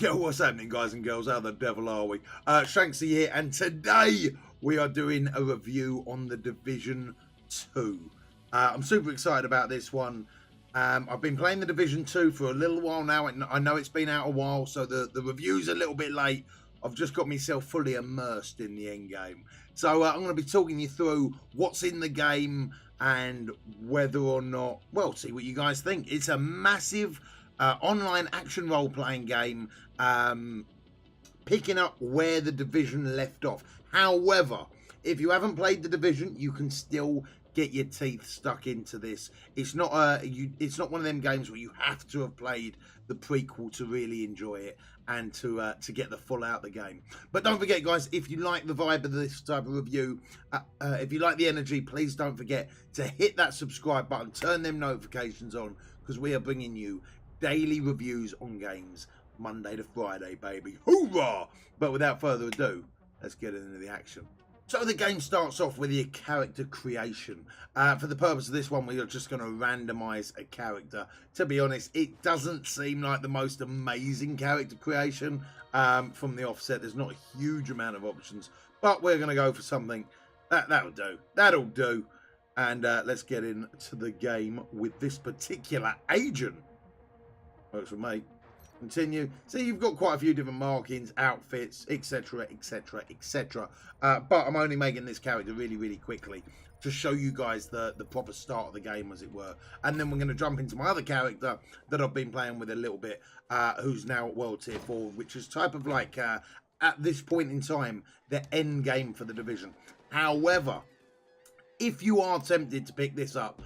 Yo, what's happening, guys and girls? How the devil are we? Clancy here, and today we are doing a review on The Division 2. I'm super excited about this one. I've been playing The Division 2 for a little while now. I know it's been out a while, so the review's a little bit late. I've just got myself fully immersed in the end game. So I'm going to be talking you through what's in the game and whether or not, well, see what you guys think. It's a massive online action role-playing game, picking up where The Division left off. However, if you haven't played The Division, you can still get your teeth stuck into this. It's not it's not one of them games where you have to have played the prequel to really enjoy it and to get the full out of the game. But don't forget, guys, if you like the vibe of this type of review, if you like the energy, please don't forget to hit that subscribe button, turn them notifications on, because we are bringing you daily reviews on games Monday to Friday, baby. Hoorah! But without further ado, let's get into the action. So the game starts off with your character creation. For the purpose of this one, we are just going to randomize a character. To be honest, it doesn't seem like the most amazing character creation from the offset. There's not a huge amount of options, but we're going to go for something that'll do. That'll do. And let's get into the game with this particular agent. Works for me. Continue. See, you've got quite a few different markings, outfits, etc, etc, etc. But I'm only making this character really quickly to show you guys the proper start of the game, as it were. And then we're going to jump into my other character that I've been playing with a little bit, who's now at World Tier 4, which is type of like, at this point in time, the end game for The Division. However, if you are tempted to pick this up,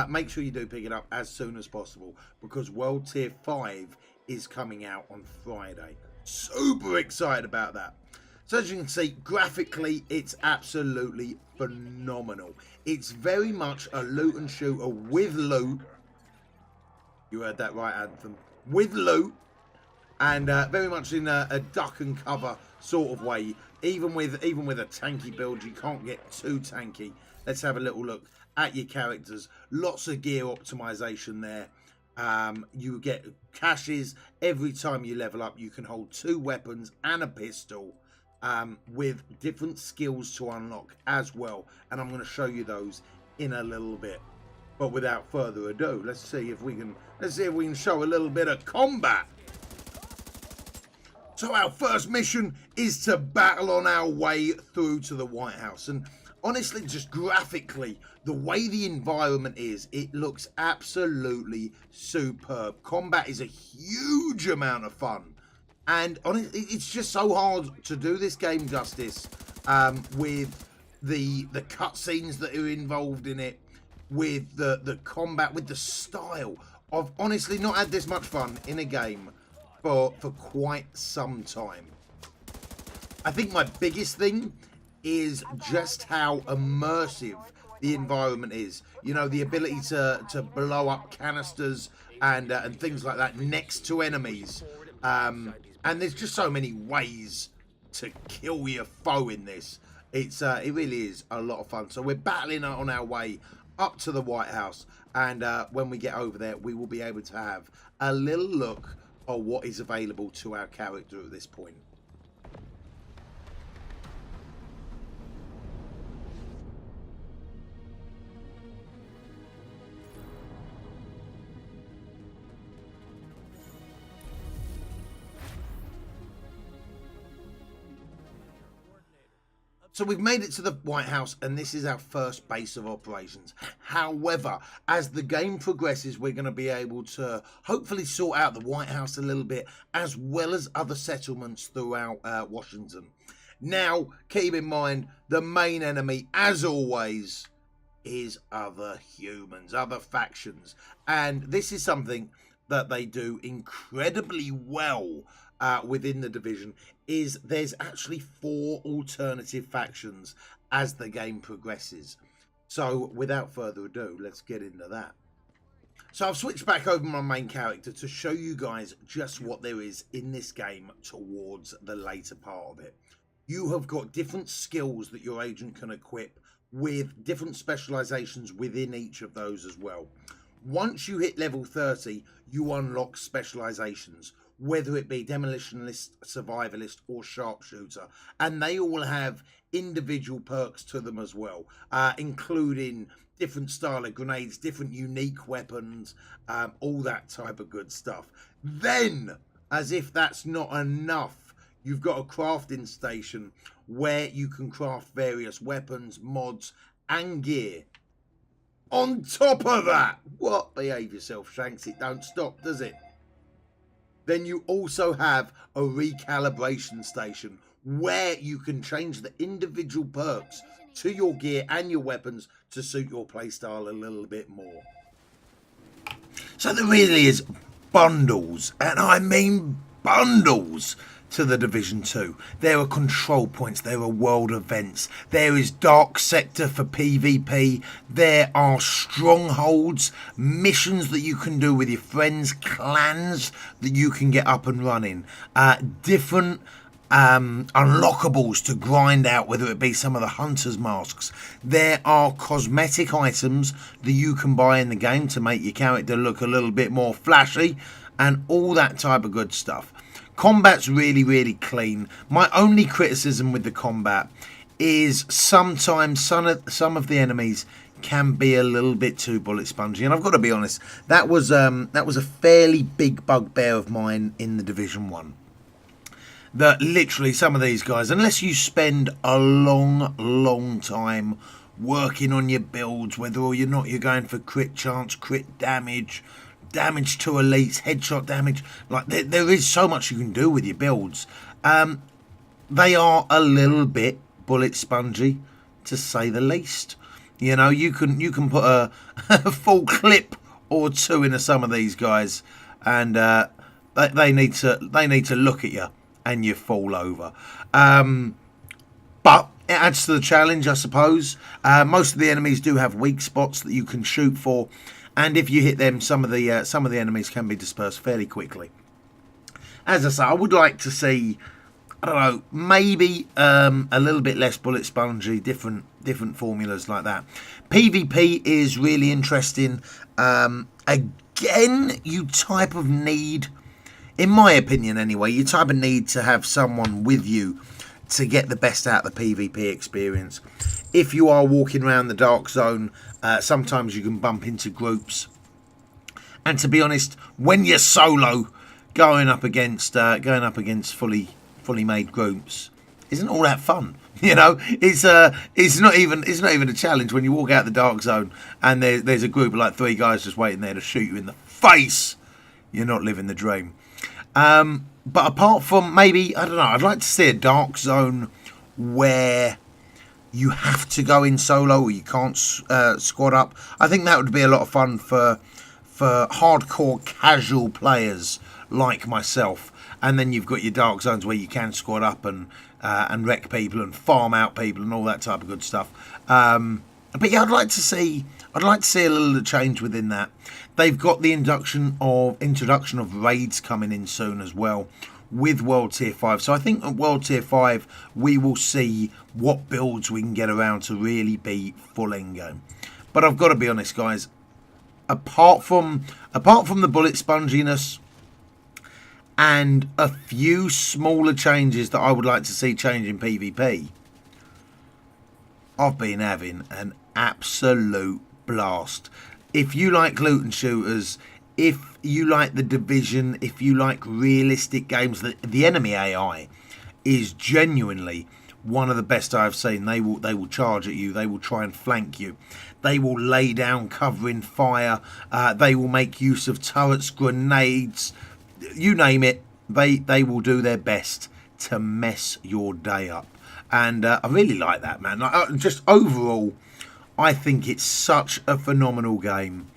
make sure you do pick it up as soon as possible, because World Tier 5 is coming out on Friday. Super excited about that. So as you can see, graphically, it's absolutely phenomenal. It's very much a loot and shooter with loot. You heard that right, Anthem. With loot. And very much in a duck and cover sort of way. Even with a tanky build, you can't get too tanky. Let's have a little look at your characters. Lots of gear optimization there. You get caches every time you level up. You can hold 2 weapons and a pistol, with different skills to unlock as well. And I'm going to show you those in a little bit. But without further ado, let's see if we can show a little bit of combat. So our first mission is to battle on our way through to the White House. And honestly, just graphically, the way the environment is, it looks absolutely superb. Combat is a huge amount of fun. And honestly, it's just so hard to do this game justice with the cutscenes that are involved in it, with the combat, with the style. I've honestly not had this much fun in a game for quite some time. I think my biggest thing is just how immersive the environment is. You know, the ability to blow up canisters and things like that next to enemies. And there's just so many ways to kill your foe in this. It really is a lot of fun. So we're battling on our way up to the White House, and when we get over there, we will be able to have a little look at what is available to our character at this point. So we've made it to the White House, and this is our first base of operations. However, as the game progresses, we're going to be able to hopefully sort out the White House a little bit, as well as other settlements throughout Washington. Now, keep in mind, the main enemy, as always, is other humans, other factions. And this is something that they do incredibly well within the Division, is there's actually 4 alternative factions as the game progresses. So without further ado, let's get into that. So I've switched back over my main character to show you guys just what there is in this game towards the later part of it. You have got different skills that your agent can equip, with different specializations within each of those as well. Once you hit level 30, you unlock specializations, whether it be demolitionist, survivalist, or sharpshooter, and they all have individual perks to them as well, including different style of grenades, different unique weapons, all that type of good stuff. Then, as if that's not enough, you've got a crafting station where you can craft various weapons, mods, and gear. On top of that, what? Behave yourself, Shanks. It don't stop, does it? Then you also have a recalibration station where you can change the individual perks to your gear and your weapons to suit your playstyle a little bit more. So there really is bundles, and I mean bundles, to the Division 2. There are control points, there are world events, there is Dark Sector for PvP, there are strongholds, missions that you can do with your friends, clans that you can get up and running, different unlockables to grind out, whether it be some of the hunter's masks. There are cosmetic items that you can buy in the game to make your character look a little bit more flashy, and all that type of good stuff. Combat's really, really clean. My only criticism with the combat is sometimes some of the enemies can be a little bit too bullet spongy, and I've got to be honest, that was a fairly big bugbear of mine in the Division 1. That literally some of these guys, unless you spend a long time working on your builds, whether or not you're going for crit chance, crit damage, damage to elites, headshot damage, like there is so much you can do with your builds. They are a little bit bullet spongy, to say the least. You know, you can put a full clip or two into some of these guys, and they need to look at you and you fall over. But it adds to the challenge, I suppose. Most of the enemies do have weak spots that you can shoot for, and if you hit them, some of the enemies can be dispersed fairly quickly. As I say, I would like to see, I don't know, maybe a little bit less bullet spongy, different formulas like that. PvP is really interesting. Again, you type of need, in my opinion anyway, you type of need to have someone with you to get the best out of the PvP experience. If you are walking around the dark zone, sometimes you can bump into groups, and to be honest, when you're solo, going up against fully made groups isn't all that fun. You know, it's not even a challenge when you walk out the dark zone and there's a group of like 3 guys just waiting there to shoot you in the face. You're not living the dream. But apart from maybe, I don't know, I'd like to see a dark zone where you have to go in solo or you can't squad up. I think that would be a lot of fun for hardcore casual players like myself. And then you've got your dark zones where you can squad up and wreck people and farm out people and all that type of good stuff. But yeah, I'd like to see a little change within that. They've got the introduction of raids coming in soon as well with World Tier 5. So I think at World Tier 5 we will see what builds we can get around to really be full endgame. But I've got to be honest, guys, apart from the bullet sponginess and a few smaller changes that I would like to see change in PvP, I've been having an absolute blast. If you like loot and shooters, if you like the Division, if you like realistic games, the enemy AI is genuinely one of the best I've seen. They will charge at you. They will try and flank you. They will lay down covering fire. They will make use of turrets, grenades, you name it. They will do their best to mess your day up. And I really like that, man. Just overall, I think it's such a phenomenal game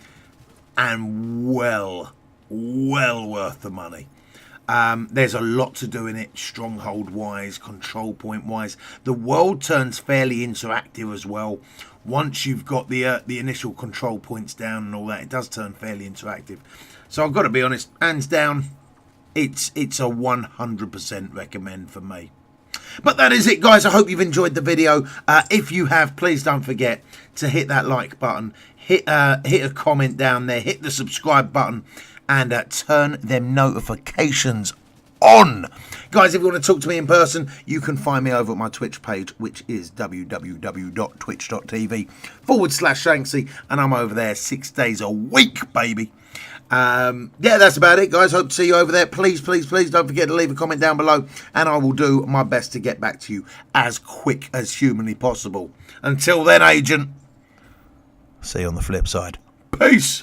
and well worth the money. There's a lot to do in it, stronghold wise, control point wise. The world turns fairly interactive as well. Once you've got the initial control points down and all that, it does turn fairly interactive. So I've got to be honest, hands down, it's a 100% recommend for me. But that is it, guys. I hope you've enjoyed the video. If you have, please don't forget to hit that like button, hit a comment down there, hit the subscribe button, and turn them notifications on. Guys, if you want to talk to me in person, you can find me over at my Twitch page, which is www.twitch.tv/Clancy, and I'm over there 6 days a week, baby. Yeah, that's about it, guys. Hope to see you over there. Please don't forget to leave a comment down below, and I will do my best to get back to you as quick as humanly possible. Until then, Agent, see you on the flip side. Peace.